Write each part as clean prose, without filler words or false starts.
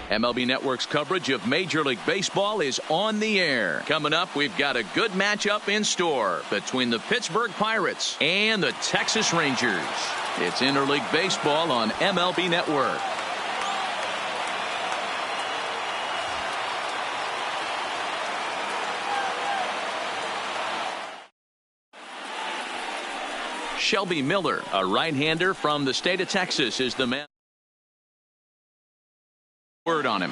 MLB Network's coverage of Major League Baseball is on the air. Coming up, we've got a good matchup in store between the Pittsburgh Pirates and the Texas Rangers. It's Interleague Baseball on MLB Network. Shelby Miller, a right-hander from the state of Texas, is the man. Word on him.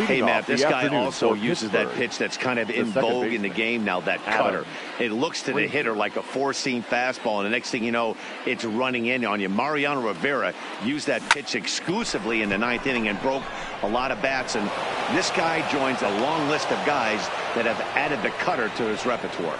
Hey, Matt, this guy also uses that pitch that's kind of in vogue in the game now, that cutter. It looks to the hitter like a four-seam fastball, and the next thing you know, it's running in on you. Mariano Rivera used that pitch exclusively in the ninth inning and broke a lot of bats, and this guy joins a long list of guys that have added the cutter to his repertoire.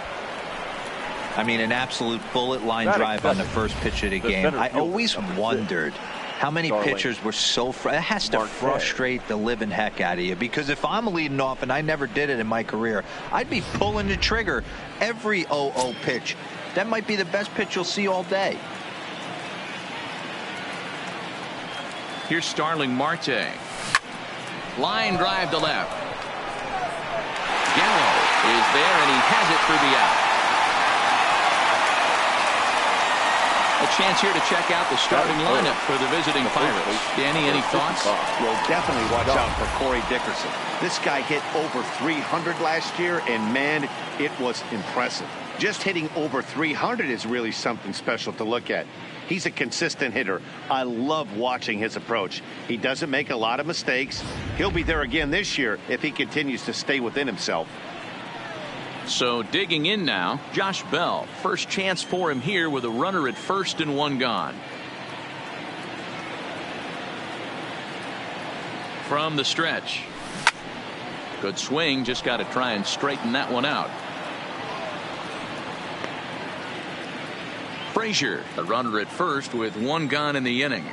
I mean, an absolute bullet line drive on the first pitch of the game. I always wondered how many pitchers were so it has to frustrate the living heck out of you, because if I'm leading off, and I never did it in my career, I'd be pulling the trigger every 0-0 pitch. That might be the best pitch you'll see all day. Here's Starling Marte. Line drive to left. Gallo is there, and he has it for the out. A chance here to check out the starting lineup for the visiting Pirates. Danny, any thoughts? Well, definitely watch out for Corey Dickerson. This guy hit over 300 last year, and man, it was impressive. Just hitting over 300 is really something special to look at. He's a consistent hitter. I love watching his approach. He doesn't make a lot of mistakes. He'll be there again this year if he continues to stay within himself. So digging in now, Josh Bell. First chance for him here with a runner at first and one gone. From the stretch. Good swing, just got to try and straighten that one out. Frazier, a runner at first with one gone in the inning.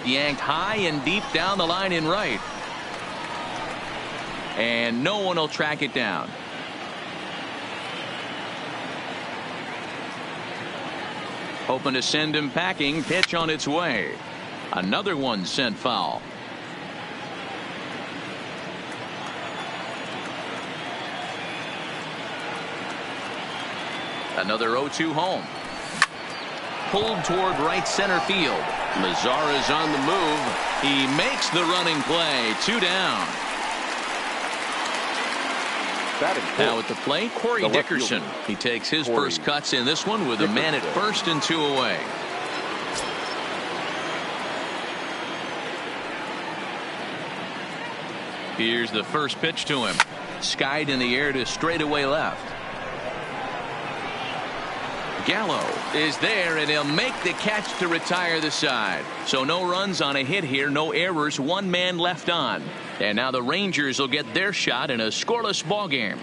Yanked high and deep down the line in right. And no one will track it down. Hoping to send him packing. Pitch on its way. Another one sent foul. Another 0-2 home. Pulled toward right center field. Lazara's on the move. He makes the running play. 2 down. Now at the plate, Corey Dickerson. He takes his first cuts in this one with a man at first and 2 away. Here's the first pitch to him. Skied in the air to straightaway left. Gallo is there, and he'll make the catch to retire the side. So no runs on a hit here, no errors, one man left on. And now the Rangers will get their shot in a scoreless ball game.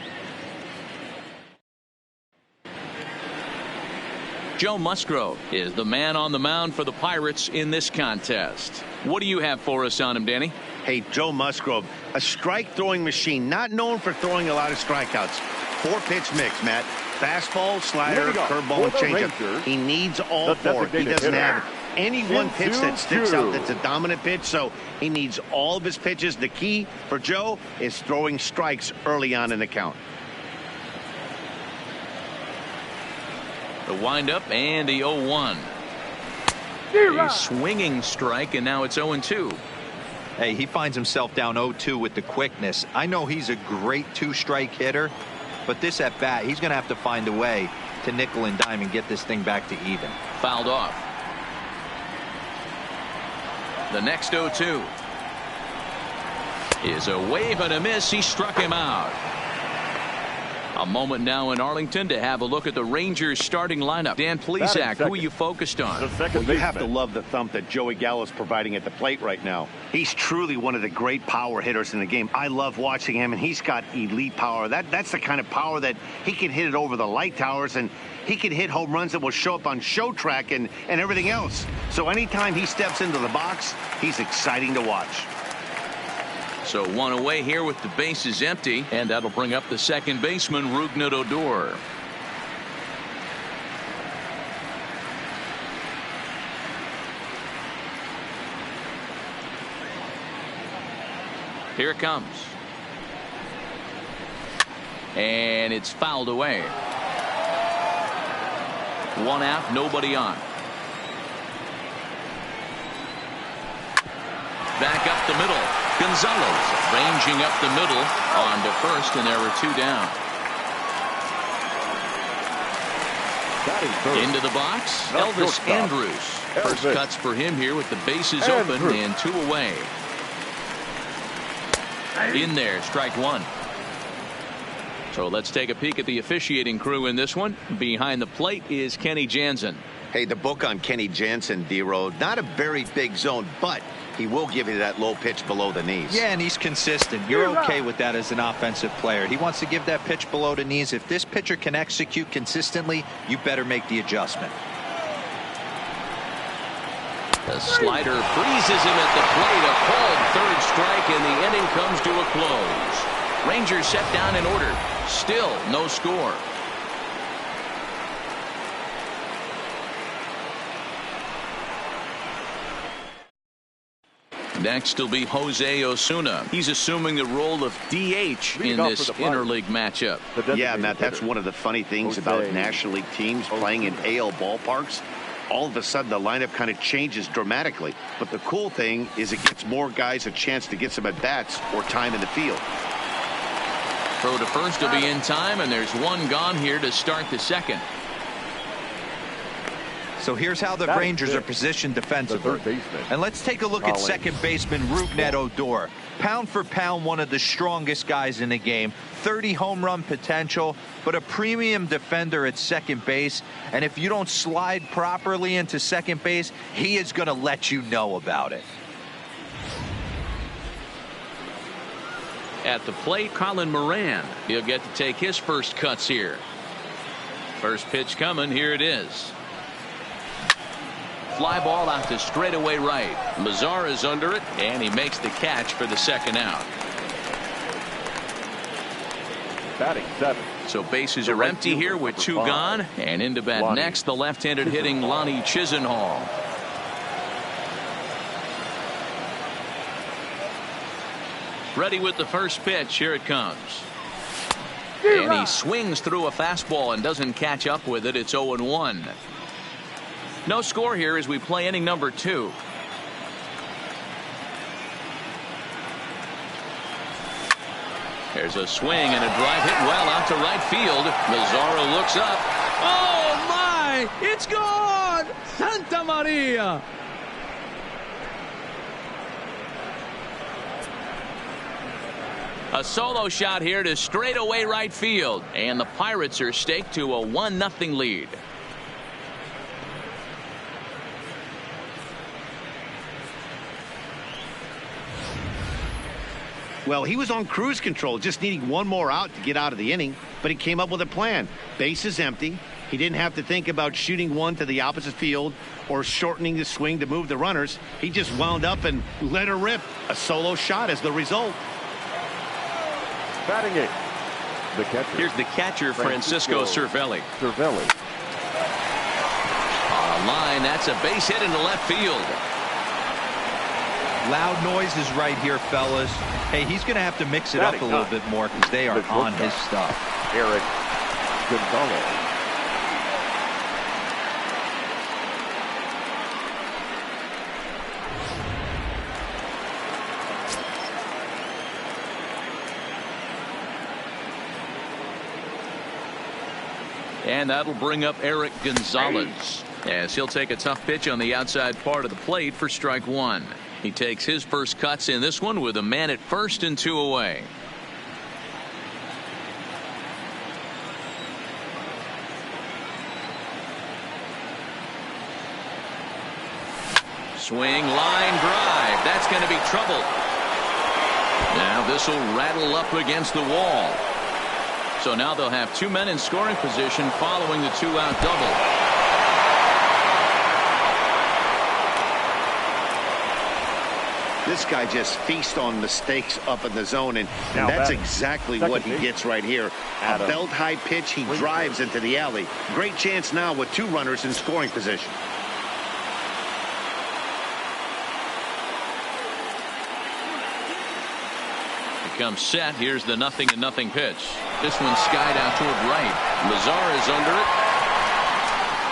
Joe Musgrove is the man on the mound for the Pirates in this contest. What do you have for us on him, Danny? Hey, Joe Musgrove, a strike-throwing machine, not known for throwing a lot of strikeouts. 4-pitch mix, Matt. Fastball, slider, curveball, and changeup. He needs all four. He doesn't have any one pitch that sticks out that's a dominant pitch, so he needs all of his pitches. The key for Joe is throwing strikes early on in the count. The windup and the 0-1. A swinging strike, and now it's 0-2. Hey, he finds himself down 0-2 with the quickness. I know he's a great 2-strike hitter, but this at bat, he's going to have to find a way to nickel and dime and get this thing back to even. Fouled off. The next 0-2 is a wave and a miss. He struck him out. A moment now in Arlington to have a look at the Rangers starting lineup. Dan Plesac, who are you focused on? Well, you have to love the thump that Joey Gallo's providing at the plate right now. He's truly one of the great power hitters in the game. I love watching him, and he's got elite power. That's the kind of power that he can hit it over the light towers, and he can hit home runs that will show up on show track and everything else. So anytime he steps into the box, he's exciting to watch. So one away here with the bases empty, and that'll bring up the second baseman, Rougned Odor. Here it comes. And it's fouled away. One out, nobody on. Back up the middle. Gonzalez ranging up the middle on to first, and there were two down. Into the box, Elvis Andrews. First cuts for him here with the bases open and two away. In there, strike one. So let's take a peek at the officiating crew in this one. Behind the plate is Kenny Jansen. Hey, the book on Kenny Jansen, D-Road, not a very big zone, but he will give you that low pitch below the knees. Yeah, and he's consistent. You're okay with that as an offensive player. He wants to give that pitch below the knees. If this pitcher can execute consistently, you better make the adjustment. The slider freezes him at the plate. A called third strike, and the inning comes to a close. Rangers set down in order. Still no score. Next will be Jose Osuna. He's assuming the role of DH in this interleague matchup. Yeah, Matt, that's one of the funny things about National League teams playing in AL ballparks. All of a sudden, the lineup kind of changes dramatically. But the cool thing is it gives more guys a chance to get some at-bats or time in the field. Throw to first will be in time, and there's one gone here to start the second. So here's how the Rangers are positioned defensively. And let's take a look at second baseman Rougned Odor. Pound for pound, one of the strongest guys in the game. 30 home run potential, but a premium defender at second base. And if you don't slide properly into second base, he is going to let you know about it. At the plate, Colin Moran. He'll get to take his first cuts here. First pitch coming. Here it is. Fly ball out to straightaway right. Mazar is under it, and he makes the catch for the second out. Batting seven. So bases are empty here with two gone, and into bat next, the left-handed hitting Lonnie Chisenhall. Ready with the first pitch. Here it comes. And he swings through a fastball and doesn't catch up with it. It's 0-1. No score here as we play inning number 2. There's a swing and a drive hit well out to right field. Mazzara looks up. Oh my! It's gone! Santa Maria! A solo shot here to straightaway right field, and the Pirates are staked to a 1-0 lead. Well, he was on cruise control, just needing one more out to get out of the inning, but he came up with a plan. Base is empty. He didn't have to think about shooting one to the opposite field or shortening the swing to move the runners. He just wound up and let her rip. A solo shot as the result. Batting eight. The catcher. Here's the catcher, Francisco Cervelli. On a line, that's a base hit into left field. Loud noises right here, fellas. Hey, he's going to have to mix it up a little bit more because they are on his stuff. Eric Gonzalez. And that'll bring up Eric Gonzalez as he'll take a tough pitch on the outside part of the plate for strike one. He takes his first cuts in this one with a man at first and 2 away. Swing, line drive. That's going to be trouble. Now this will rattle up against the wall. So now they'll have 2 men in scoring position following the 2-out double. This guy just feasts on mistakes up in the zone, and that's exactly what he gets right here. A belt-high pitch, he drives into the alley. Great chance now with 2 runners in scoring position. comes set. Here's the 0-0 pitch. This one's skied out toward right. Lazar is under it.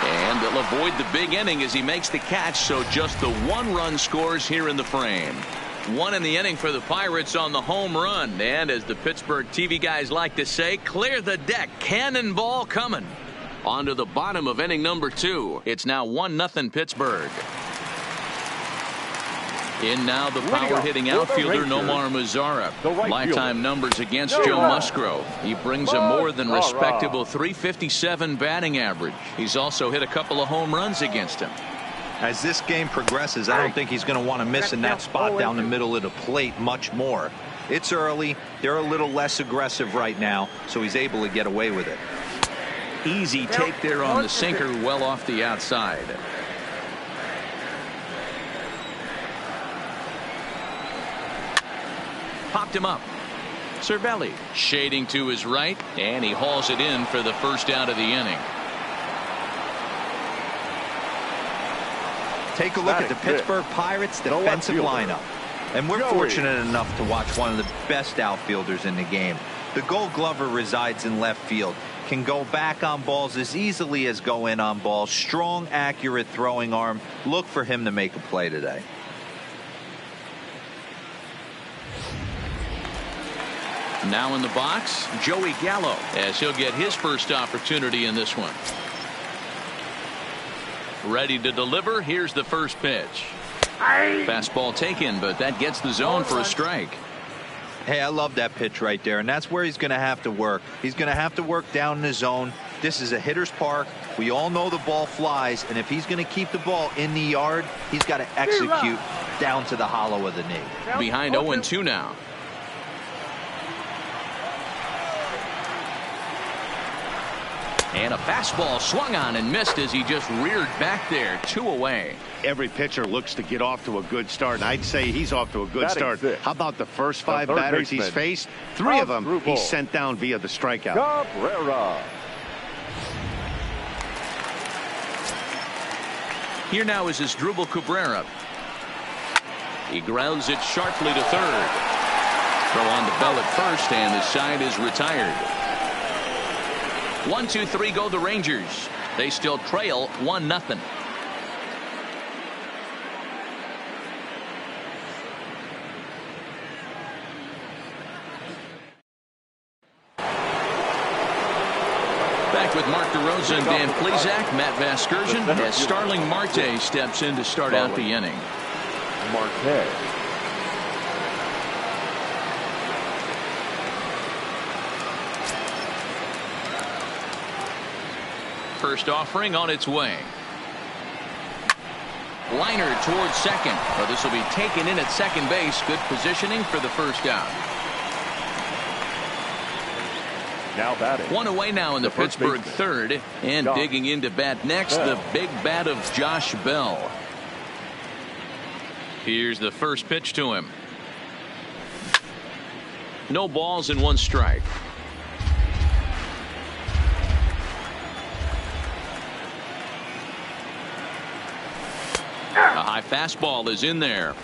And they'll avoid the big inning as he makes the catch, so just the 1 run scores here in the frame. 1 in the inning for the Pirates on the home run. And as the Pittsburgh TV guys like to say, clear the deck. Cannonball coming. On to the bottom of inning number 2. It's now 1-0 Pittsburgh. In now the power-hitting outfielder Nomar Mazara. Lifetime numbers against Joe Musgrove. He brings a more than respectable .357 batting average. He's also hit a couple of home runs against him. As this game progresses, I don't think he's going to want to miss in that spot down the middle of the plate much more. It's early. They're a little less aggressive right now, so he's able to get away with it. Easy take there on the sinker, well off the outside. Popped him up. Cervelli shading to his right, and he hauls it in for the first out of the inning. Take a look at the Pittsburgh Pirates defensive lineup. And we're fortunate enough to watch one of the best outfielders in the game. The Gold Glover resides in left field. Can go back on balls as easily as go in on balls. Strong, accurate throwing arm. Look for him to make a play today. Now in the box, Joey Gallo, as he'll get his first opportunity in this one. Ready to deliver. Here's the first pitch. Fastball taken, but that gets the zone for a strike. Hey, I love that pitch right there, and that's where he's going to have to work. He's going to have to work down in the zone. This is a hitter's park. We all know the ball flies, and if he's going to keep the ball in the yard, he's got to execute down to the hollow of the knee. Behind 0-2 now. And a fastball swung on and missed as he just reared back there. 2 away. Every pitcher looks to get off to a good start, and I'd say he's off to a good start. How about the first 5 batters he's faced? 3 of them he's sent down via the strikeout. Cabrera. Here now is Asdrubal Cabrera. He grounds it sharply to third. Throw on the bell at first, and the side is retired. 1-2-3 go the Rangers. They still trail 1-0. Back with Mark DeRosa and Dan Plesac, Matt Vasgersian, as Starling Marte steps in to start out the inning. Marte. First offering on its way. Liner towards second. Well, this will be taken in at second base. Good positioning for the first out. Now batting. 1 away now in the Pittsburgh third. And digging into bat next, the big bat of Josh Bell. Here's the first pitch to him. No balls and 1 strike. A high fastball is in there.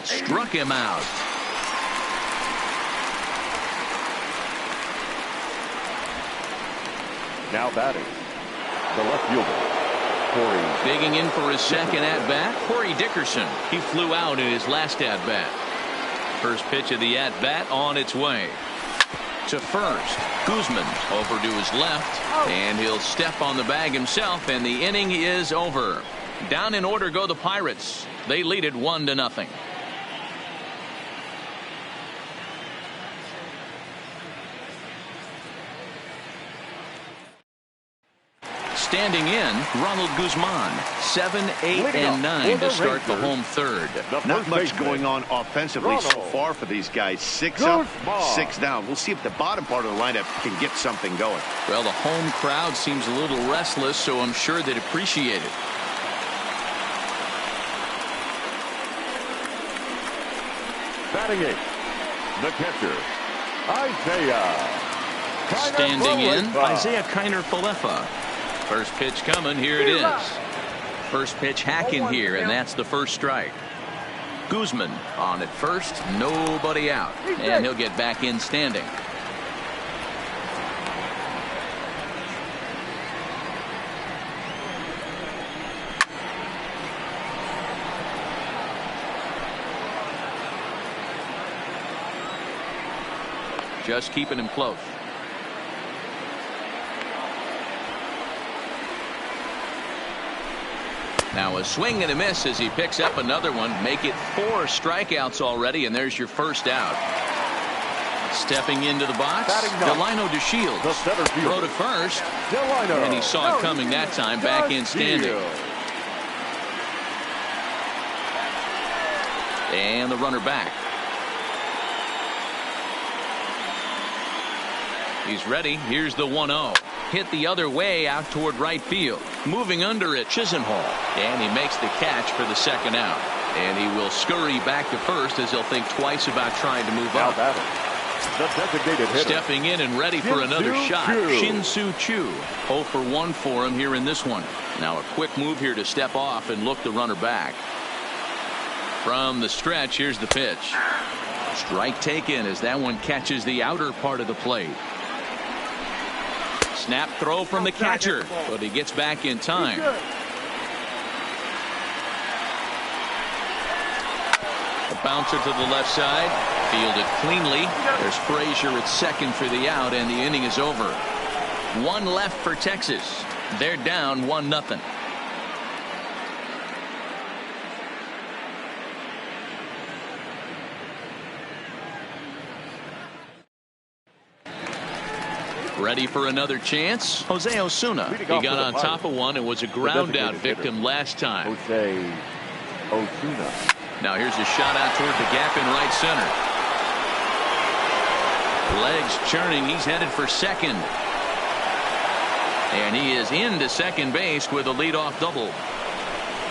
Struck him out. Now batting. The left fielder, Corey. Digging in for his second at-bat, Corey Dickerson. He flew out in his last at-bat. First pitch of the at-bat on its way. To first, Guzman over to his left, and he'll step on the bag himself, and the inning is over. Down in order go the Pirates. They lead it 1-0. Standing in, Ronald Guzman, 7, 8, and 9 to start the home third. Not much going on offensively so far for these guys. 6 up, 6 down. We'll see if the bottom part of the lineup can get something going. Well, the home crowd seems a little restless, so I'm sure they'd appreciate it. Batting eighth, the catcher, Isaiah. Standing in, Isaiah Kiner-Falefa. First pitch coming, here it is. First pitch hacking here, and that's the first strike. Guzman on at first, nobody out, and he'll get back in standing. Just keeping him close. Now a swing and a miss as he picks up another one. Make it 4 strikeouts already, and there's your first out. Stepping into the box, Delino DeShields. Throw to first, and he saw it coming that time. Back in standing. And the runner back. He's ready. Here's the 1-0. Hit the other way out toward right field. Moving under it, Chisenhall. And he makes the catch for the second out. And he will scurry back to first as he'll think twice about trying to move up. The designated hitter. Stepping in and ready for another shot. Shin-Soo Choo. 0 for 1 for him here in this one. Now a quick move here to step off and look the runner back. From the stretch, here's the pitch. Strike taken as that one catches the outer part of the plate. Snap throw from the catcher, but he gets back in time. A bouncer to the left side, fielded cleanly. There's Frazier at second for the out, and the inning is over. 1 left for Texas. They're down 1-0. Ready for another chance. Jose Osuna. He got on top of one and was a ground out victim last time. Jose Osuna. Now here's a shot out toward the gap in right center. Legs churning. He's headed for second. And he is into second base with a leadoff double.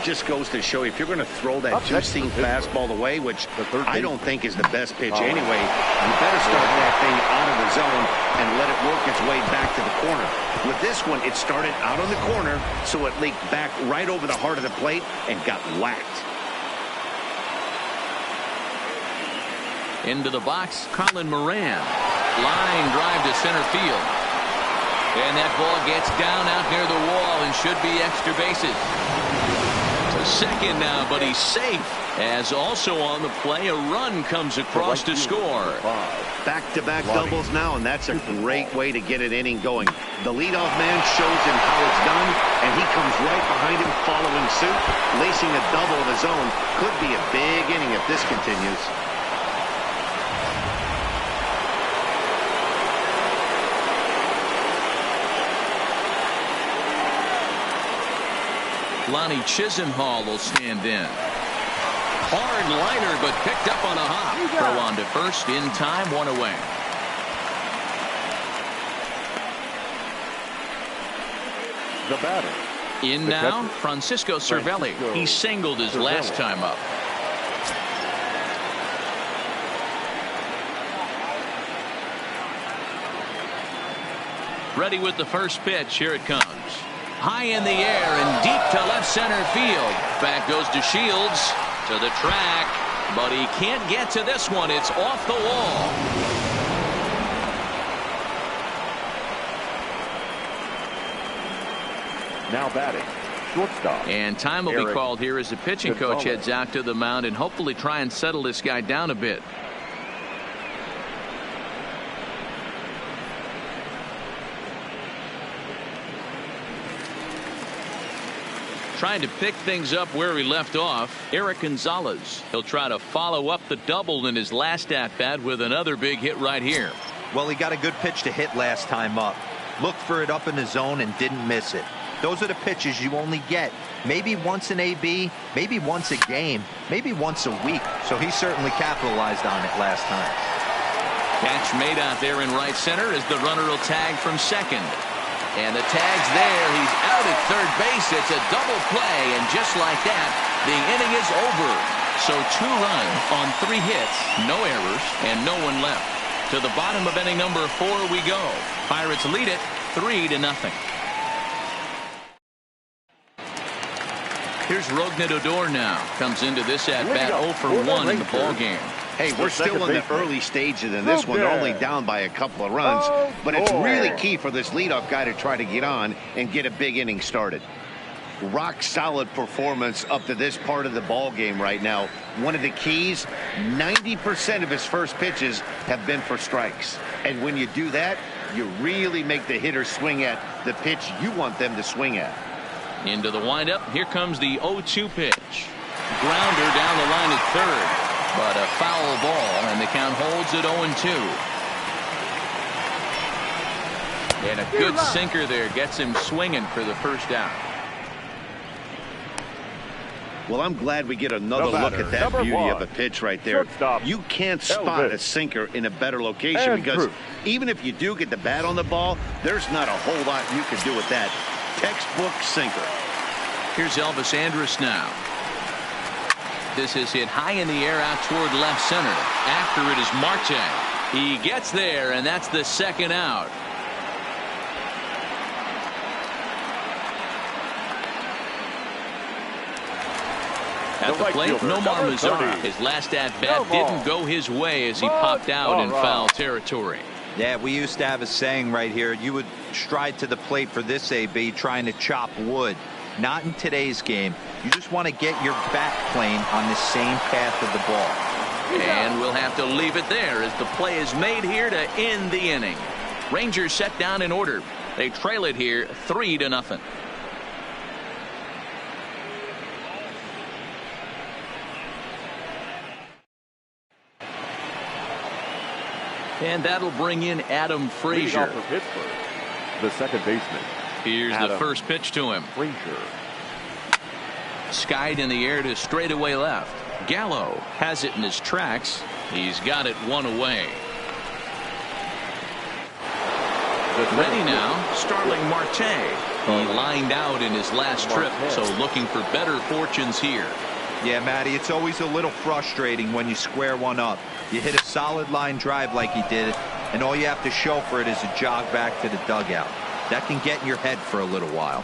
Just goes to show you, if you're going to throw that two-seam fastball away, which I don't think is the best pitch anyway, you better start that thing out of the zone and let it work its way back to the corner. With this one, it started out on the corner, so it leaked back right over the heart of the plate and got whacked. Into the box, Colin Moran. Line drive to center field. And that ball gets down out near the wall and should be extra bases. Second now, but he's safe, as also on the play a run comes across to score. Back-to-back doubles now, and that's a great way to get an inning going. The leadoff man shows him how it's done, and he comes right behind him following suit. Lacing a double of his own could be a big inning if this continues. Lonnie Chisenhall will stand in. Hard liner, but picked up on a hop. Throw on to first in time, 1 away. The batter. In now, Francisco Cervelli. He singled his last time up. Ready with the first pitch. Here it comes. High in the air and deep to left center field. Back goes DeShields to the track, but he can't get to this one. It's off the wall. Now batting, shortstop. And time will be called here as the pitching coach heads out to the mound and hopefully try and settle this guy down a bit. Trying to pick things up where he left off, Eric Gonzalez. He'll try to follow up the double in his last at-bat with another big hit right here. Well, he got a good pitch to hit last time up. Looked for it up in the zone and didn't miss it. Those are the pitches you only get maybe once in AB, maybe once a game, maybe once a week. So he certainly capitalized on it last time. Catch made out there in right center as the runner will tag from second. And the tag's there. He's out at third base. It's a double play, and just like that, the inning is over. So 2 runs on 3 hits, no errors, and no one left. To the bottom of inning number 4 we go. Pirates lead it 3-0. Here's Rognadodor now. Comes into this at-bat 0 for 1 in the ball game. Hey, we're still in the early stages in this one. They're only down by a couple of runs, but it's really key for this leadoff guy to try to get on and get a big inning started. Rock solid performance up to this part of the ball game right now. One of the keys, 90% of his first pitches have been for strikes. And when you do that, you really make the hitter swing at the pitch you want them to swing at. Into the windup. Here comes the 0-2 pitch. Grounder down the line at third. But a foul ball, and the count holds at 0-2. And a good sinker there gets him swinging for the first out. Well, I'm glad we get another look at that beauty of a pitch right there. You can't spot a sinker in a better location because even if you do get the bat on the ball, there's not a whole lot you can do with that. Textbook sinker. Here's Elvis Andrus now. This is hit high in the air out toward left center. After it is Marte. He gets there, and that's the second out. At the plate, Nomar Mazara. His last at-bat didn't go his way as he popped out in foul territory. Yeah, we used to have a saying right here. You would stride to the plate for this AB trying to chop wood. Not in today's game. You just want to get your bat plane on the same path of the ball. And we'll have to leave it there as the play is made here to end the inning. Rangers set down in order. They trail it here 3-0. And that'll bring in Adam Frazier. For Pittsburgh, the second baseman. Here's the first pitch to him. Frazier. Skied in the air to straightaway left. Gallo has it in his tracks. He's got it one away. Ready now, Starling Marte. He lined out in his last trip, so looking for better fortunes here. Yeah, Matty, it's always a little frustrating when you square one up. You hit a solid line drive like he did, and all you have to show for it is a jog back to the dugout. That can get in your head for a little while.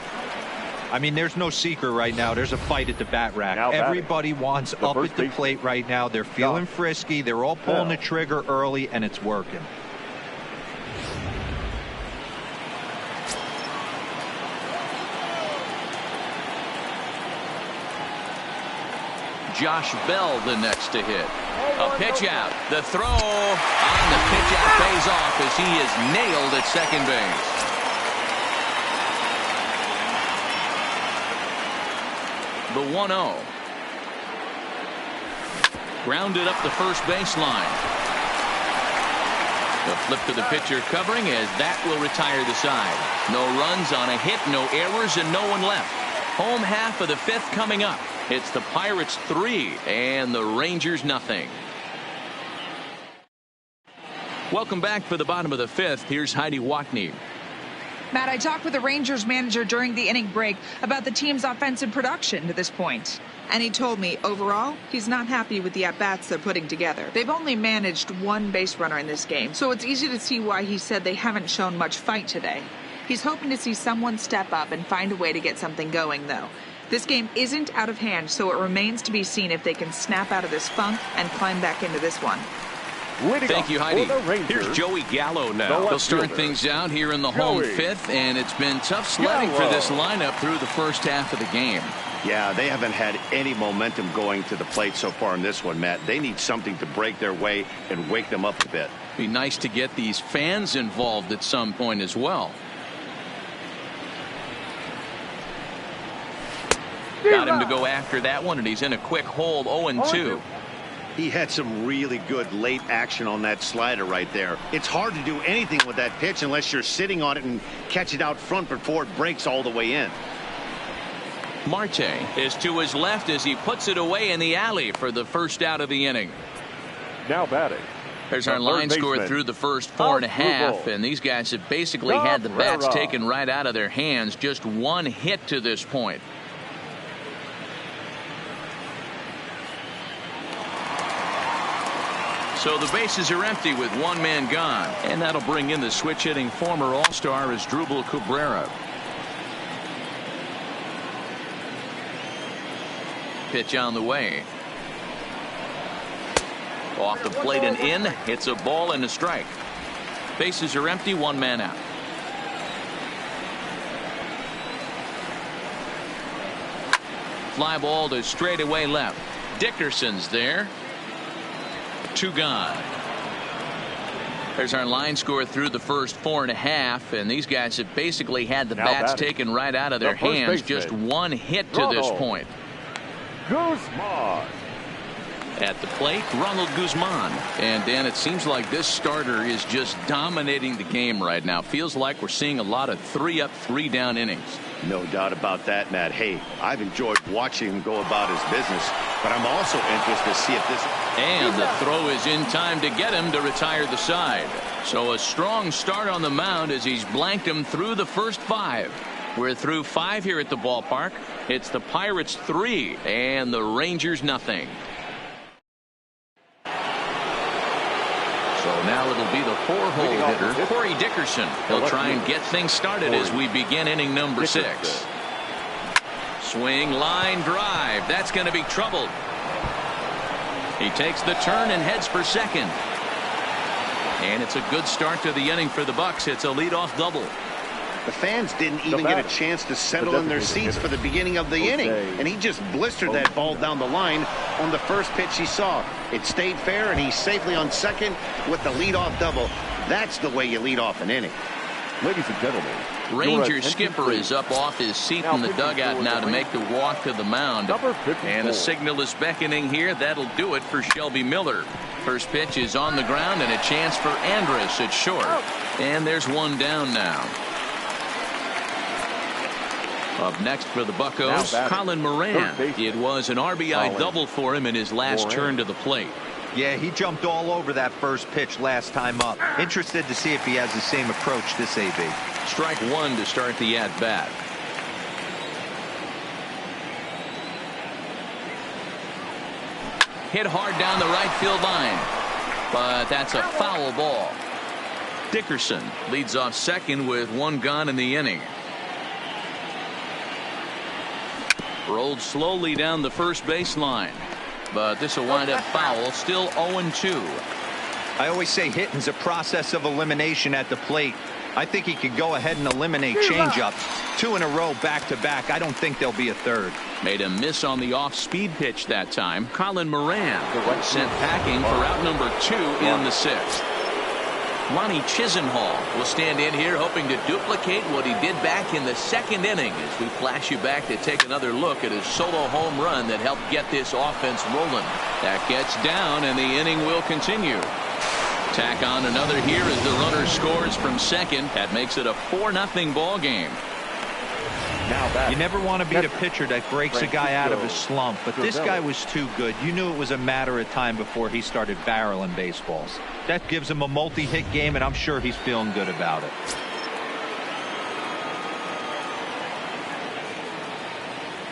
I mean, there's no secret right now. There's a fight at the bat rack. Everybody wants up at the plate right now. They're feeling frisky. They're all pulling the trigger early, and it's working. Josh Bell the next to hit. A pitch out. The throw on the pitch out pays off as he is nailed at second base. The 1-0. Grounded up the first baseline. The flip to the pitcher covering as that will retire the side. No runs on a hit, no errors, and no one left. Home half of the fifth coming up. It's the Pirates 3 and the Rangers nothing. Welcome back for the bottom of the fifth. Here's Heidi Watney. Matt, I talked with the Rangers manager during the inning break about the team's offensive production to this point. And he told me, overall, he's not happy with the at-bats they're putting together. They've only managed one base runner in this game, so it's easy to see why he said they haven't shown much fight today. He's hoping to see someone step up and find a way to get something going, though. This game isn't out of hand, so it remains to be seen if they can snap out of this funk and climb back into this one. Thank you, Heidi. Here's Joey Gallo now. They'll start things out here in the home fifth, and it's been tough sledding for this lineup through the first half of the game. Yeah, they haven't had any momentum going to the plate so far in this one, Matt. They need something to break their way and wake them up a bit. Be nice to get these fans involved at some point as well. Got him to go after that one, and he's in a quick hold, 0-2. He had some really good late action on that slider right there. It's hard to do anything with that pitch unless you're sitting on it and catch it out front before it breaks all the way in. Marte is to his left as he puts it away in the alley for the first out of the inning. Now batting. There's our line score through the first 4.5, and these guys have basically had the bats taken right out of their hands. Just one hit to this point. So the bases are empty with one man gone. And that'll bring in the switch hitting former All-Star Asdrubal Cabrera. Pitch on the way. Off the plate and in. It's a ball and a strike. Bases are empty, one man out. Fly ball to straightaway left. Dickerson's there. 2 gone. There's our line score through the first 4.5, and these guys have basically had the bats taken right out of their hands. Just one hit to this point. Guzman. At the plate, Ronald Guzman. And Dan, it seems like this starter is just dominating the game right now. Feels like we're seeing a lot of 3-up, 3-down innings. No doubt about that, Matt. Hey, I've enjoyed watching him go about his business, but I'm also interested to see if this... And the throw is in time to get him to retire the side. So a strong start on the mound as he's blanked him through the first 5. We're through 5 here at the ballpark. It's the Pirates 3 and the Rangers nothing. So now it'll be the 4-hole hitter, Corey Dickerson. He'll try and get things started as we begin inning number 6. Swing, line, drive. That's going to be troubled. He takes the turn and heads for second. And it's a good start to the inning for the Bucks. It's a leadoff double. The fans didn't even get a chance to settle in their seats for the beginning of the inning, and he just blistered that ball down the line on the first pitch he saw. It stayed fair, and he's safely on second with the leadoff double. That's the way you lead off an inning. Ladies and gentlemen, Ranger skipper is up off his seat in the dugout now to make the walk to the mound. And a signal is beckoning here. That'll do it for Shelby Miller. First pitch is on the ground, and a chance for Andrus at short. And there's one down now. Up next for the Buccos, Colin Moran. It was an RBI double for him in his last turn to the plate. Yeah, he jumped all over that first pitch last time up. Interested to see if he has the same approach this AB. Strike 1 to start the at-bat. Hit hard down the right field line, but that's a foul ball. Dickerson leads off second with 1 gone in the inning. Rolled slowly down the first baseline, but this will wind up foul. Still 0-2. I always say hitting's a process of elimination at the plate. I think he could go ahead and eliminate changeups. 2 in a row back to back. I don't think there'll be a third. Made a miss on the off-speed pitch that time. Colin Moran sent packing for out number 2 in the 6th. Ronnie Chisenhall will stand in here hoping to duplicate what he did back in the 2nd inning as we flash you back to take another look at his solo home run that helped get this offense rolling. That gets down and the inning will continue. Tack on another here as the runner scores from second. That makes it a 4-0 ball game. You never want to beat a pitcher that breaks a guy out of his slump, but this guy was too good. You knew it was a matter of time before he started barreling baseballs. That gives him a multi-hit game, and I'm sure he's feeling good about it.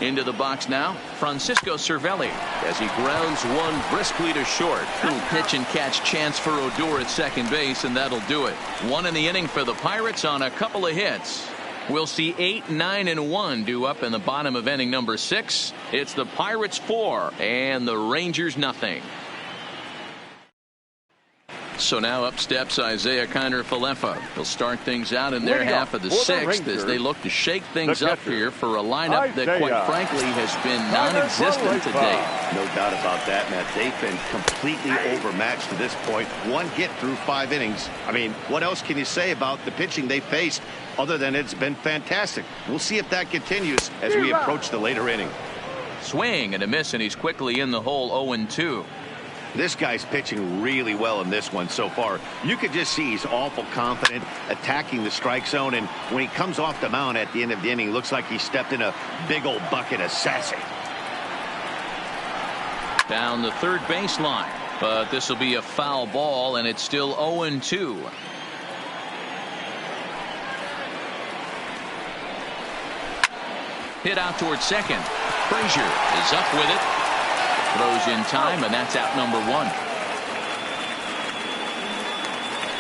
Into the box now, Francisco Cervelli as he grounds one briskly to short. Little pitch and catch chance for Odor at second base, and that'll do it. 1 in the inning for the Pirates on a couple of hits. We'll see 8, 9, and 1 due up in the bottom of inning number 6. It's the Pirates 4 and the Rangers nothing. So now up steps Isaiah Kiner-Falefa. He'll start things out in their half of the 6th as they look to shake things up here for a lineup that quite frankly has been non-existent today. No doubt about that, Matt. They've been completely overmatched to this point. 1 hit through 5 innings. I mean, what else can you say about the pitching they faced other than it's been fantastic? We'll see if that continues as we approach the later inning. Swing and a miss, and he's quickly in the hole. 0-2. This guy's pitching really well in this one so far. You could just see he's awful confident attacking the strike zone, and when he comes off the mound at the end of the inning, looks like he stepped in a big old bucket of sassy. Down the third baseline, but this will be a foul ball, and it's still 0-2. Hit out towards second. Frazier is up with it. Throws in time, and that's out number 1.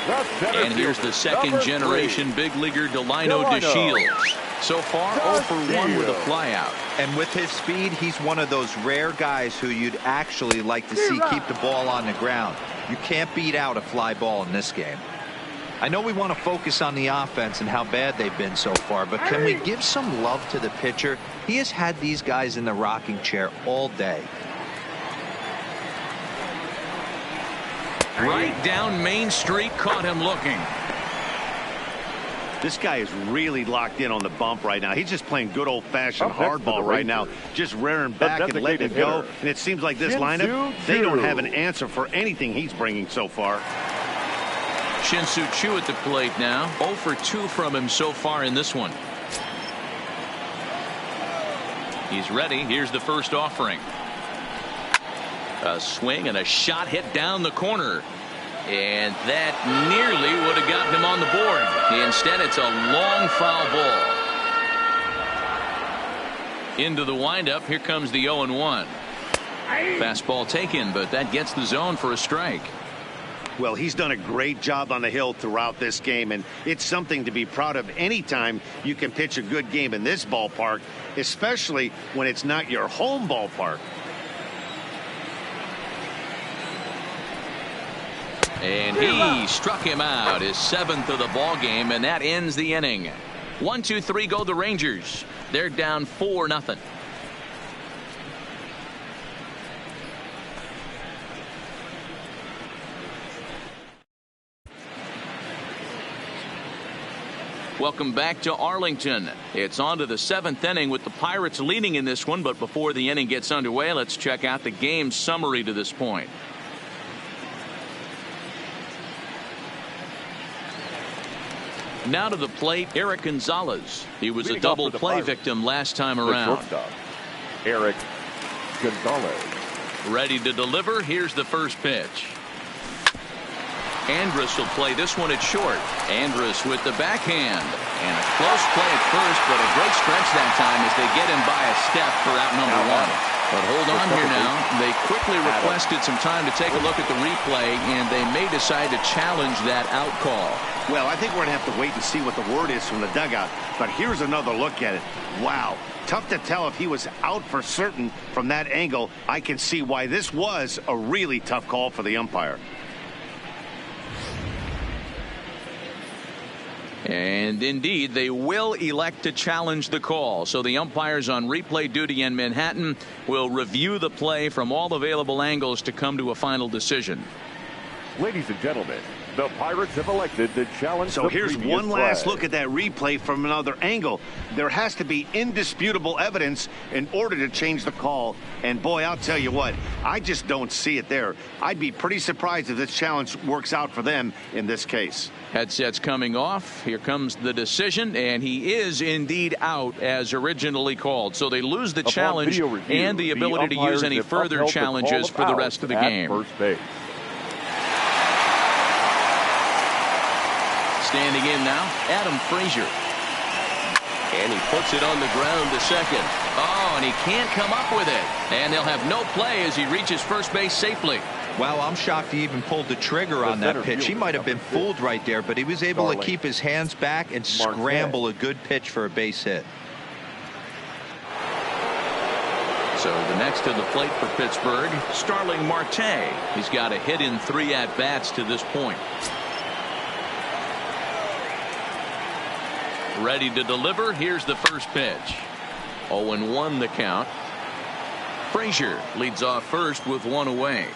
And here's the second generation big leaguer Delino DeShields. So far, 0 for 1 with a flyout. And with his speed, he's one of those rare guys who you'd actually like to see keep the ball on the ground. You can't beat out a fly ball in this game. I know we want to focus on the offense and how bad they've been so far, but can we give some love to the pitcher? He has had these guys in the rocking chair all day. Right down Main Street, caught him looking. This guy is really locked in on the bump right now. He's just playing good old-fashioned hardball right now, just rearing back and letting it go. And it seems like this lineup, they don't have an answer for anything he's bringing so far. Shin-Soo Choo at the plate now. 0 for 2 from him so far in this one. He's ready. Here's the first offering. A swing and a shot hit down the corner. And that nearly would have gotten him on the board. Instead, it's a long foul ball. Into the windup. Here comes the 0-1. Fastball taken, but that gets the zone for a strike. Well, he's done a great job on the hill throughout this game, and it's something to be proud of anytime you can pitch a good game in this ballpark, especially when it's not your home ballpark. And he struck him out, his 7th of the ball game, and that ends the inning. 1-2-3 go the Rangers. They're down 4-0. Welcome back to Arlington. It's on to the 7th inning with the Pirates leading in this one, but before the inning gets underway, let's check out the game summary to this point. Now to the plate, Eric Gonzalez. He was a double play victim last time around. Eric Gonzalez. Ready to deliver. Here's the first pitch. Andrus will play this one at short. Andrus with the backhand. And a close play at first, but a great stretch that time as they get him by a step for out number 1. But hold on here now. They quickly requested some time to take a look at the replay, and they may decide to challenge that out call. Well, I think we're going to have to wait and see what the word is from the dugout. But here's another look at it. Wow. Tough to tell if he was out for certain from that angle. I can see why this was a really tough call for the umpire. And indeed, they will elect to challenge the call. So the umpires on replay duty in Manhattan will review the play from all available angles to come to a final decision. Ladies and gentlemen, the Pirates have elected to challenge. So here's one last look at that replay from another angle. There has to be indisputable evidence in order to change the call. And boy, I'll tell you what, I just don't see it there. I'd be pretty surprised if this challenge works out for them in this case. Headsets coming off. Here comes the decision, and he is indeed out as originally called. So they lose the challenge and the ability to use any further challenges for the rest of the game. First base. Standing in now, Adam Frazier. And he puts it on the ground to second. Oh, and he can't come up with it. And they'll have no play as he reaches first base safely. Wow, I'm shocked he even pulled the trigger on that pitch. He might have been fooled right there, but he was able to keep his hands back and scramble a good pitch for a base hit. So the next to the plate for Pittsburgh, Starling Marte. He's got a hit in 3 at-bats to this point. Ready to deliver. Here's the first pitch. 0-1 the count. Frazier leads off first with 1 away.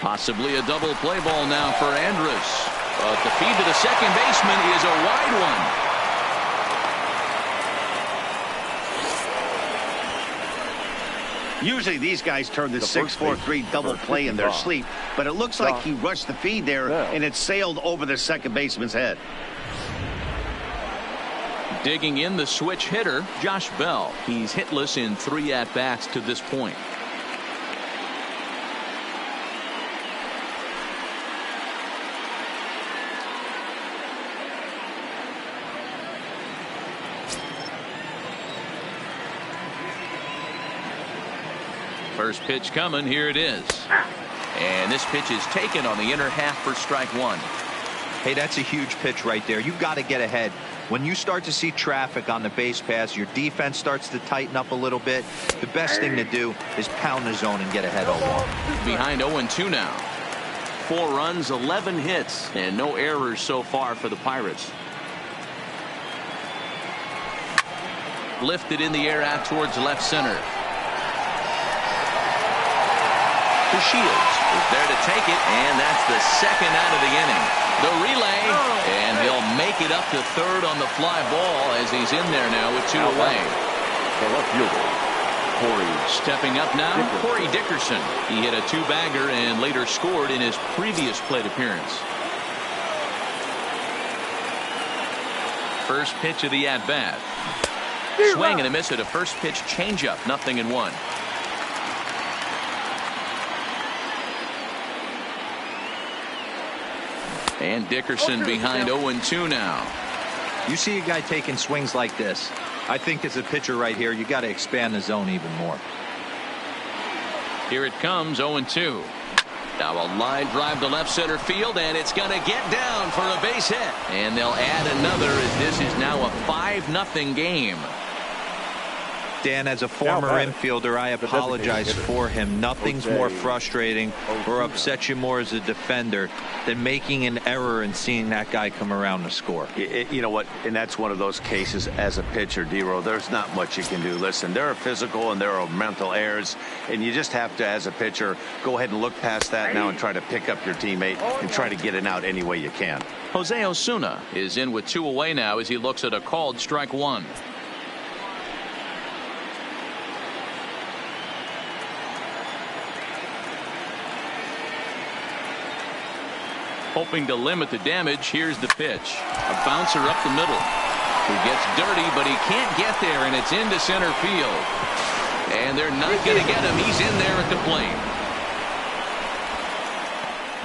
Possibly a double play ball now for Andrus. But the feed to the second baseman is a wide one. Usually these guys turn the 6-4-3 double play in their sleep, but it looks like he rushed the feed there and it sailed over the second baseman's head. Digging in the switch hitter, Josh Bell. He's hitless in 3 at-bats to this point. First pitch coming. Here it is. And this pitch is taken on the inner half for strike one. Hey, that's a huge pitch right there. You've got to get ahead. When you start to see traffic on the base pass, your defense starts to tighten up a little bit. The best thing to do is pound the zone and get ahead 0-1. Behind 0-2 now. 4 runs, 11 hits, and no errors so far for the Pirates. Lifted in the air out towards left center. The Shields is there to take it, and that's the second out of the inning. The relay, and he'll make it up to third on the fly ball as he's in there now with 2 away. The left fielder, Corey. Stepping up now, Corey Dickerson. He hit a 2-bagger and later scored in his previous plate appearance. First pitch of the at-bat. Swing and a miss at a first pitch changeup. 0-1. And Dickerson behind 0-2 now. You see a guy taking swings like this. I think as a pitcher right here, you got to expand the zone even more. Here it comes, 0-2. Now a line drive to left center field, and it's going to get down for a base hit. And they'll add another as this is now a 5-0 game. Dan, as a former infielder, I apologize for him. Nothing's more frustrating or upsets you more as a defender than making an error and seeing that guy come around to score. You know what? And that's one of those cases as a pitcher, D-Row. There's not much you can do. Listen, there are physical and there are mental errors, and you just have to, as a pitcher, go ahead and look past that now and try to pick up your teammate and try to get it out any way you can. Jose Osuna is in with 2 away now as he looks at a called strike one. Hoping to limit the damage. Here's the pitch. A bouncer up the middle. He gets dirty, but he can't get there, and it's into center field. And they're not going to get him. He's in there at the plate.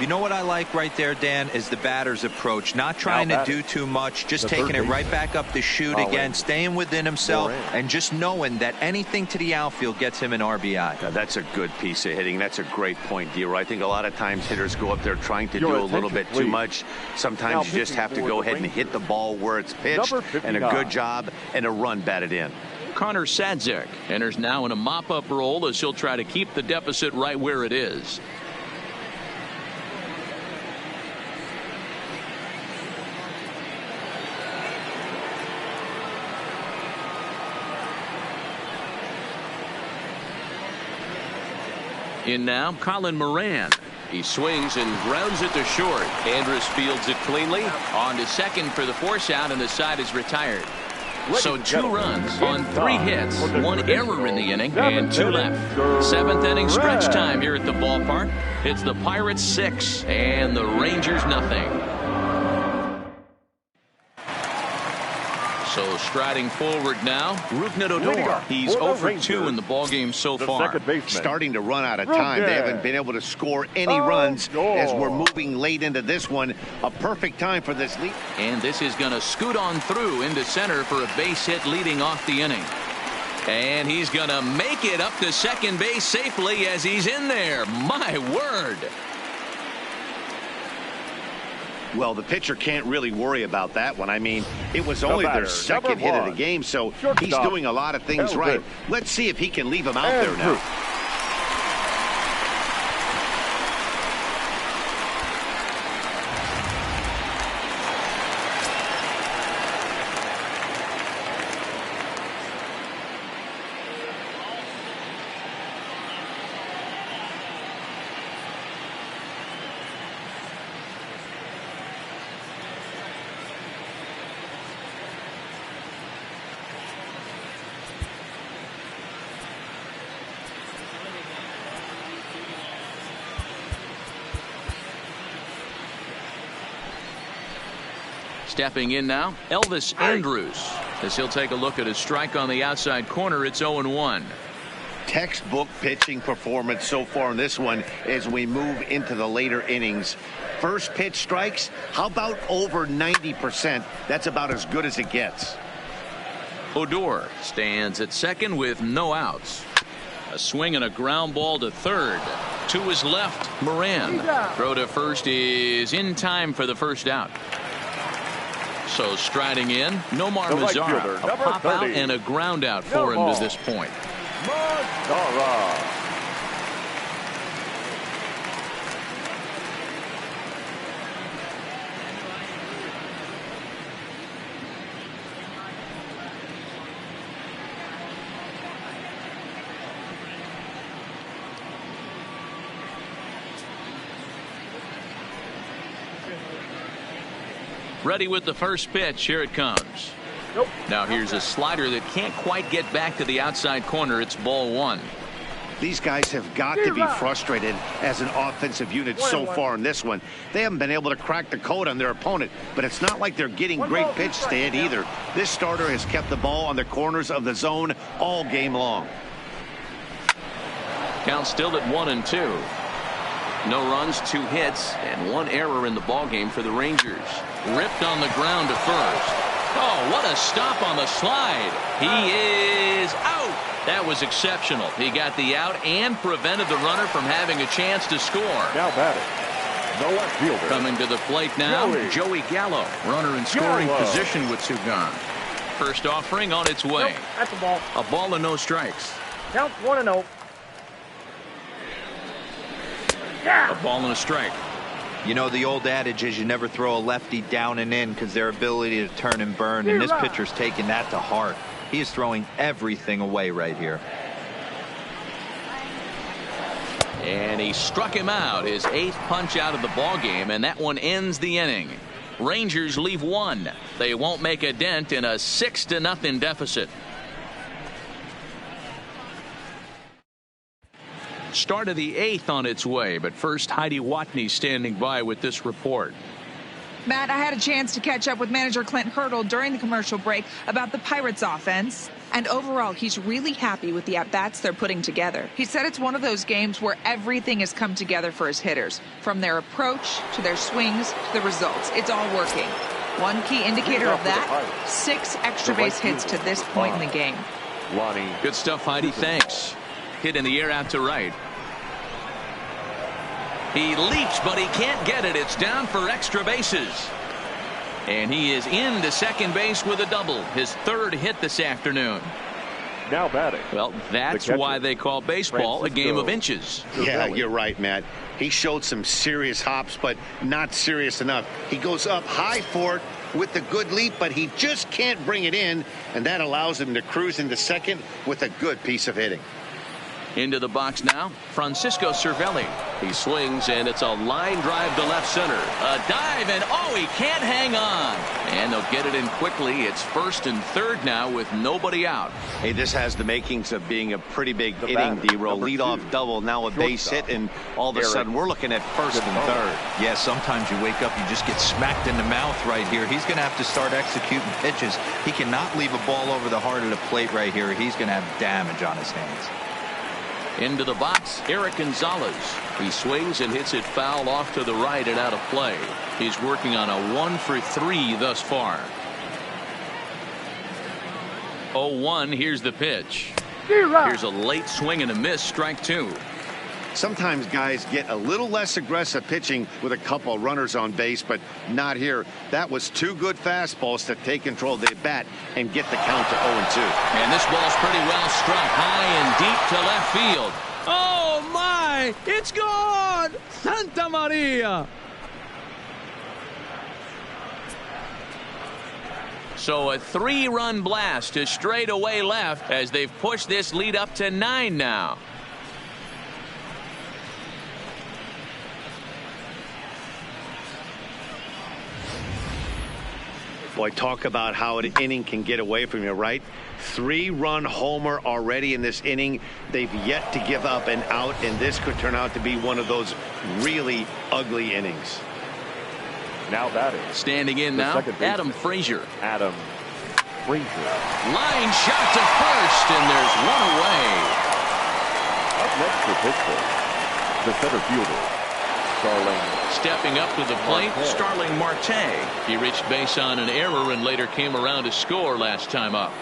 You know what I like right there, Dan, is the batter's approach. Not trying to do too much, just taking it right back up the chute again, staying within himself, and just knowing that anything to the outfield gets him an RBI. Now, that's a good piece of hitting. That's a great point, D-Row. I think a lot of times hitters go up there trying to do a little bit too much. Sometimes you just have to go ahead and hit the ball where it's pitched, and a good job and a run batted in. Connor Sadzik enters now in a mop-up role as he'll try to keep the deficit right where it is. In now, Colin Moran. He swings and grounds it to short. Andrus fields it cleanly. On to second for the force out, and the side is retired. So 2 runs on 3 hits, 1 error in the inning, and 2 left. 7th inning stretch time here at the ballpark. It's the Pirates 6 and the Rangers nothing. So striding forward now, Rougned Odor. He's 0 for 2 in the ballgame so far. Starting to run out of time. They haven't been able to score any runs as we're moving late into this one. A perfect time for this lead. And this is going to scoot on through into center for a base hit leading off the inning. And he's going to make it up to second base safely as he's in there. My word. Well, the pitcher can't really worry about that one. I mean, it was only their second hit of the game, so he's doing a lot of things right. Let's see if he can leave him out there now. Stepping in now, Elvis Andrus. As he'll take a look at a strike on the outside corner, it's 0-1. Textbook pitching performance so far in this one as we move into the later innings. First pitch strikes, how about over 90%? That's about as good as it gets. Odor stands at second with no outs. A swing and a ground ball to third. to his left. Moran. Throw to first is in time for the first out. So striding in, Nomar Mazara. A pop out and a ground out for him to this point. Mazara. Ready with the first pitch. Here it comes. Now here's a slider that can't quite get back to the outside corner. It's ball one. These guys have got to be frustrated as an offensive unit so far in this one. They haven't been able to crack the code on their opponent, but it's not like they're getting great pitch stand either. This starter has kept the ball on the corners of the zone all game long. Count still at 1-2. No runs, 2 hits, and 1 error in the ballgame for the Rangers. Ripped on the ground to first. Oh, what a stop on the slide. He is out. That was exceptional. He got the out and prevented the runner from having a chance to score. Now batting, the left fielder. Coming to the plate now, Joey Gallo. Runner in scoring position with 2 gone. First offering on its way. That's a ball. A ball and no strikes. Count 1-0. A ball and a strike. You know, the old adage is you never throw a lefty down and in because their ability to turn and burn, and this pitcher's taking that to heart. He is throwing everything away right here. And he struck him out, his 8th punch out of the ball game, and that one ends the inning. Rangers leave 1. They won't make a dent in a 6-0 deficit. Start of the 8th on its way, but first Heidi Watney standing by with this report. Matt, I had a chance to catch up with manager Clint Hurdle during the commercial break about the Pirates offense, and overall he's really happy with the at-bats they're putting together. He said it's one of those games where everything has come together for his hitters, from their approach to their swings to the results. It's all working. One key indicator of that, 6 extra base hits to this point in the game. Good stuff, Heidi. Thanks. Hit in the air out to right. He leaps, but he can't get it. It's down for extra bases. And he is into second base with a double. His 3rd hit this afternoon. Now batting. Well, that's why they call baseball a game of inches. Yeah, you're right, Matt. He showed some serious hops, but not serious enough. He goes up high for it with the good leap, but he just can't bring it in, and that allows him to cruise into second with a good piece of hitting. Into the box now, Francisco Cervelli. He swings, and it's a line drive to left center. A dive, and oh, he can't hang on. And they'll get it in quickly. It's 1st and 3rd now with nobody out. Hey, this has the makings of being a pretty big inning, D-Roll. Leadoff double, now a base hit, and all of a sudden we're looking at 1st and 3rd. Yeah, sometimes you wake up, you just get smacked in the mouth right here. He's going to have to start executing pitches. He cannot leave a ball over the heart of the plate right here. He's going to have damage on his hands. Into the box, Eric Gonzalez. He swings and hits it foul off to the right and out of play. He's working on a 1 for 3 thus far. 0-1. Here's the pitch. Here's a late swing and a miss. Strike 2. Sometimes guys get a little less aggressive pitching with a couple runners on base, but not here. That was 2 good fastballs to take control of the bat and get the count to 0-2. And this ball's pretty well struck high and deep to left field. Oh my, it's gone! Santa Maria! So a 3-run blast to straightaway left as they've pushed this lead up to 9 now. Boy, talk about how an inning can get away from you, right? 3-run homer already in this inning. They've yet to give up an out, and this could turn out to be one of those really ugly innings. Now batting. Standing in now, Adam Frazier. Adam Frazier. Line shot to first, and there's one away. Up next for Pittsburgh, the center fielder, Starling. Stepping up to the plate, Starling Marte. He reached base on an error and later came around to score last time up.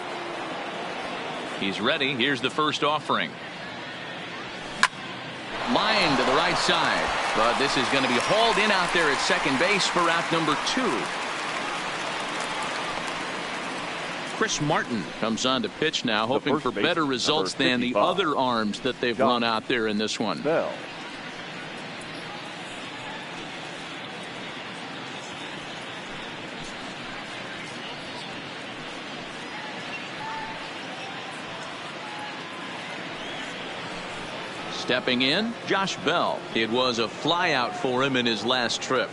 He's ready. Here's the first offering. line to the right side. But this is going to be hauled in out there at second base for out number 2. Chris Martin comes on to pitch now, hoping for better results than the other arms that they've run out there in this one. Bell. Stepping in, Josh Bell. It was a flyout for him in his last trip.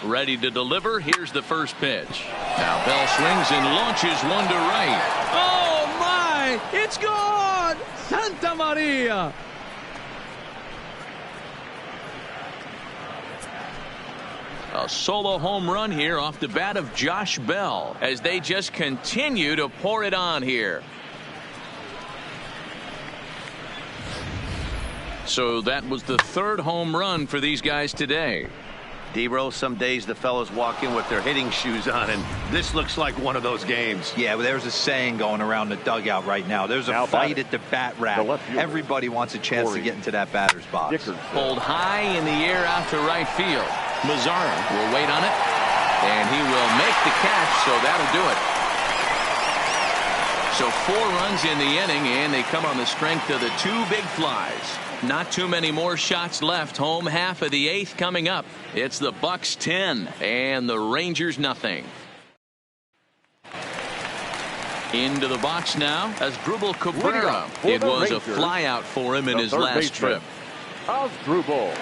Ready to deliver. Here's the first pitch. Now Bell swings and launches one to right. Oh my! It's gone! Santa Maria! A solo home run here off the bat of Josh Bell as they just continue to pour it on here. So that was the 3rd home run for these guys today. D-Row, some days the fellows walk in with their hitting shoes on, and this looks like one of those games. Yeah, well, there's a saying going around the dugout right now. There's a fight at the bat rack. Everybody wants a chance to get into that batter's box. Pulled high in the air out to right field. Mazzara will wait on it, and he will make the catch, so that'll do it. So 4 runs in the inning, and they come on the strength of the 2 big flies. Not too many more shots left. Home half of the 8th coming up. It's the Bucks 10 and the Rangers nothing. Into the box now as Asdrubal Cabrera. It was a flyout for him in his last trip. Asdrubal.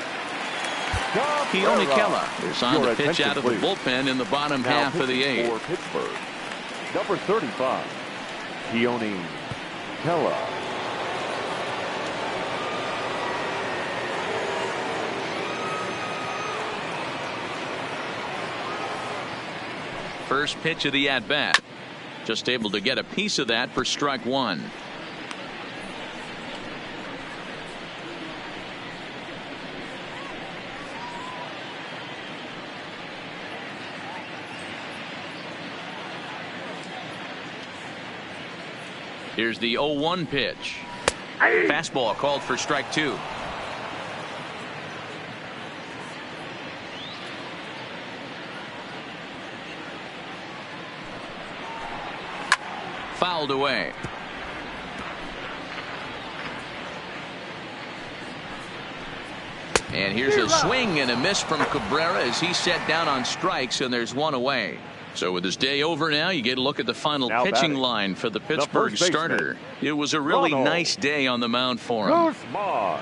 Keone Kela is on the pitch out of the bullpen in the bottom half of the 8th. For Pittsburgh, number 35, Keone Kela. First pitch of the at-bat. Just able to get a piece of that for strike 1. Here's the 0-1 pitch. Fastball called for strike 2. Fouled away. And here's a swing and a miss from Cabrera as he's set down on strikes, and there's 1 away. So with this day over now, you get a look at the final pitching line for the Pittsburgh starter. It was a really nice day on the mound for him.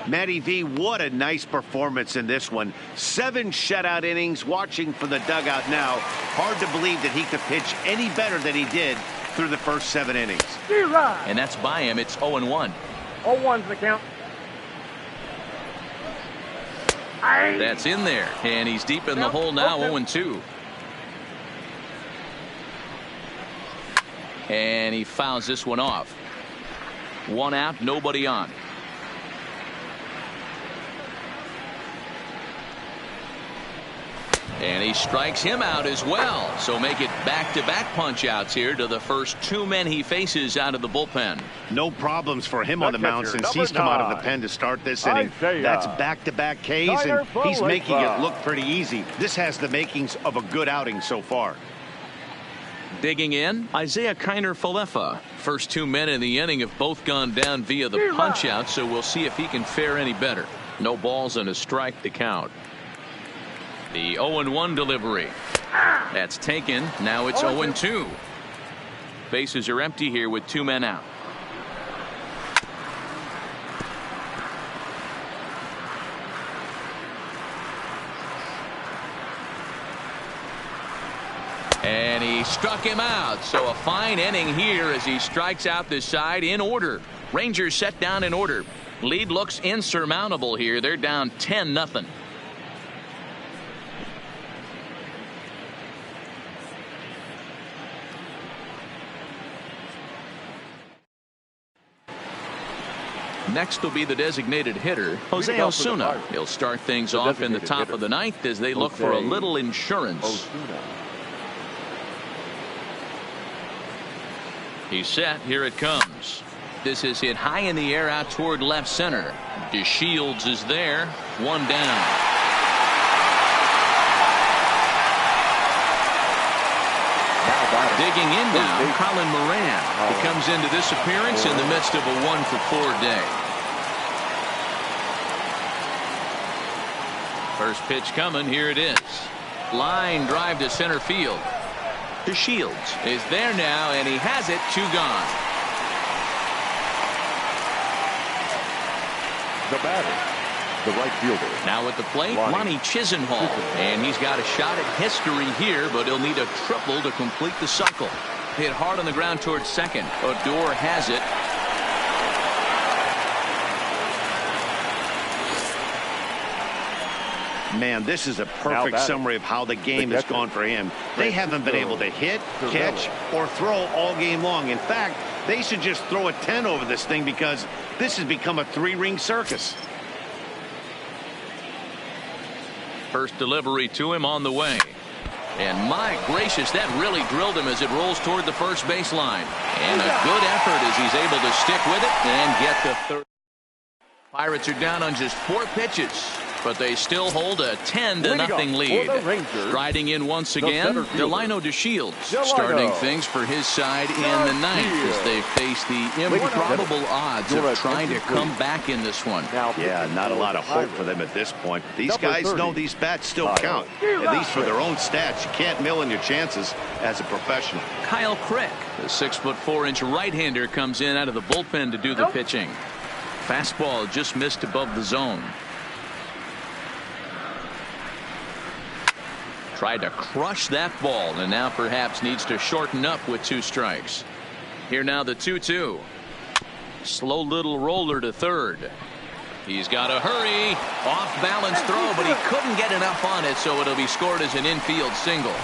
Matty V, what a nice performance in this one. 7 shutout innings. Watching from the dugout now, hard to believe that he could pitch any better than he did through the first 7 innings. And that's by him. It's 0-1. 0-1's the count. That's in there, and he's deep in the hole now. 0-2. And he fouls this one off. 1 out, nobody on. And he strikes him out as well. So make it back-to-back punch-outs here to the first 2 men he faces out of the bullpen. No problems for him on the mound since he's come out of the pen to start this inning. That's back-to-back Ks, and he's making it look pretty easy. This has the makings of a good outing so far. Digging in, Isaiah Kiner-Falefa. First 2 men in the inning have both gone down via the punch-out, so we'll see if he can fare any better. No balls and a strike to count. The 0-1 delivery. That's taken. Now it's 0-2. Bases are empty here with 2 men out. And he struck him out. So a fine inning here as he strikes out this side in order. Rangers set down in order. Lead looks insurmountable here. They're down 10-0. Next will be the designated hitter, Jose Osuna. He'll start things off in the top of the 9th as they look for a little insurance. He's set. Here it comes. This is hit high in the air out toward left center. DeShields is there. One down. Digging in now, Colin Moran. He comes into this appearance in the midst of a 1-for-4 day. First pitch coming. Here it is. Line drive to center field. DeShields is there now, and he has it. 2 gone. The batter, the right fielder. Now at the plate, Lonnie Chisenhall. And he's got a shot at history here, but he'll need a triple to complete the cycle. Hit hard on the ground towards second. Odor has it. Man, this is a perfect summary of how the game has gone for him. They haven't been able to hit, catch, or throw all game long. In fact, they should just throw a 10 over this thing because this has become a 3-ring circus. First delivery to him on the way. And my gracious, that really drilled him as it rolls toward the first baseline. And a good effort as he's able to stick with it and get the third. Pirates are down on just 4 pitches, but they still hold a 10-0 lead. Striding in once again, Delino DeShields, starting things for his side in the ninth as they face the improbable odds of trying to come back in this one. Yeah, not a lot of hope for them at this point. These guys know these bats still count, at least for their own stats. You can't mill in your chances as a professional. Kyle Crick, the 6'4" right-hander, comes in out of the bullpen to do the pitching. Fastball just missed above the zone. Tried to crush that ball and now perhaps needs to shorten up with 2 strikes. Here now the 2-2. Slow little roller to third. He's got to hurry. Off balance throw, but he couldn't get enough on it, so it'll be scored as an infield single.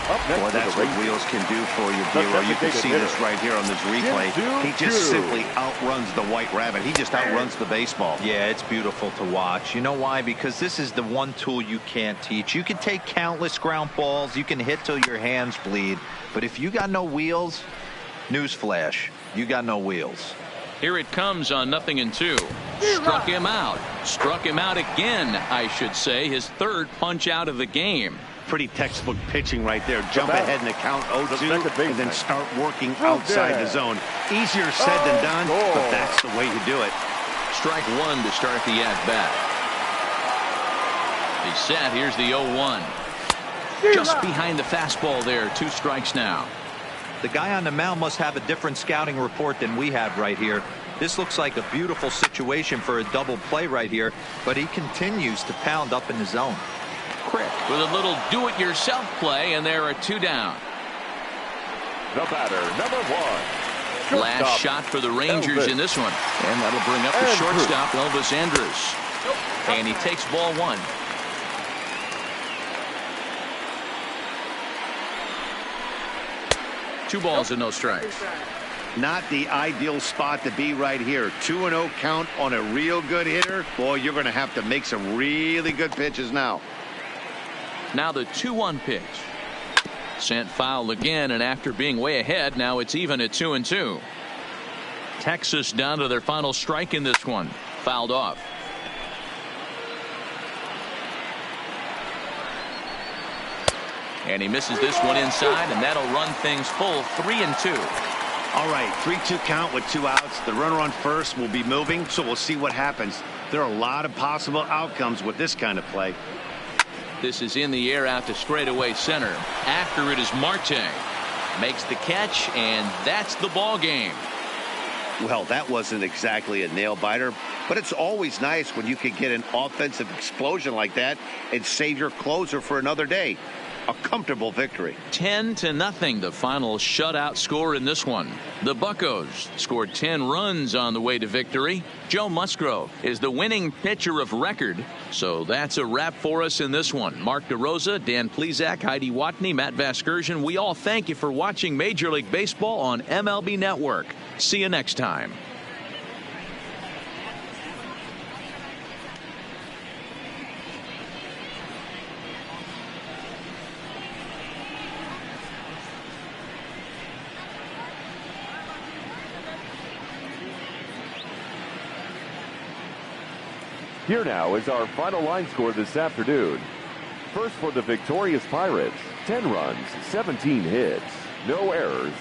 Boy, that's what Wheels can do for you, Bureau. You can see this right here on this replay. He just simply outruns the White Rabbit. He just outruns the baseball. Yeah, it's beautiful to watch. You know why? Because this is the one tool you can't teach. You can take countless ground balls. You can hit till your hands bleed. But if you got no wheels, newsflash, you got no wheels. Here it comes on 0-2. Struck him out. Struck him out again, I should say. His 3rd punch out of the game. Pretty textbook pitching right there. Jump ahead in the count 0-2 and then start working outside the zone. Easier said than done, but that's the way you do it. Strike 1 to start the at-bat. He's set. Here's the 0-1. Just behind the fastball there. 2 strikes now. The guy on the mound must have a different scouting report than we have right here. This looks like a beautiful situation for a double play right here, but he continues to pound up in the zone. Crick with a little do-it-yourself play, and there are 2 down. The batter, number 1. Last shot for the Rangers in this one, and that'll bring up the shortstop, Elvis Andrus. And he takes ball 1. Two balls and no strikes. Not the ideal spot to be right here. 2-0 count on a real good hitter. Boy, you're going to have to make some really good pitches now. Now the 2-1 pitch. Sent foul again, and after being way ahead, now it's even at 2-2. Texas down to their final strike in this one. Fouled off. And he misses this one inside, and that'll run things full 3-2. All right, 3-2 count with 2 outs. The runner on first will be moving, so we'll see what happens. There are a lot of possible outcomes with this kind of play. This is in the air out to straightaway center. After it is Marte. Makes the catch, and that's the ball game. Well, that wasn't exactly a nail-biter, but it's always nice when you can get an offensive explosion like that and save your closer for another day. A comfortable victory. 10-0, the final shutout score in this one. The Buccos scored 10 runs on the way to victory. Joe Musgrove is the winning pitcher of record. So that's a wrap for us in this one. Mark DeRosa, Dan Plesac, Heidi Watney, Matt Vasgersian. We all thank you for watching Major League Baseball on MLB Network. See you next time. Here now is our final line score this afternoon. First for the victorious Pirates, 10 runs, 17 hits, no errors,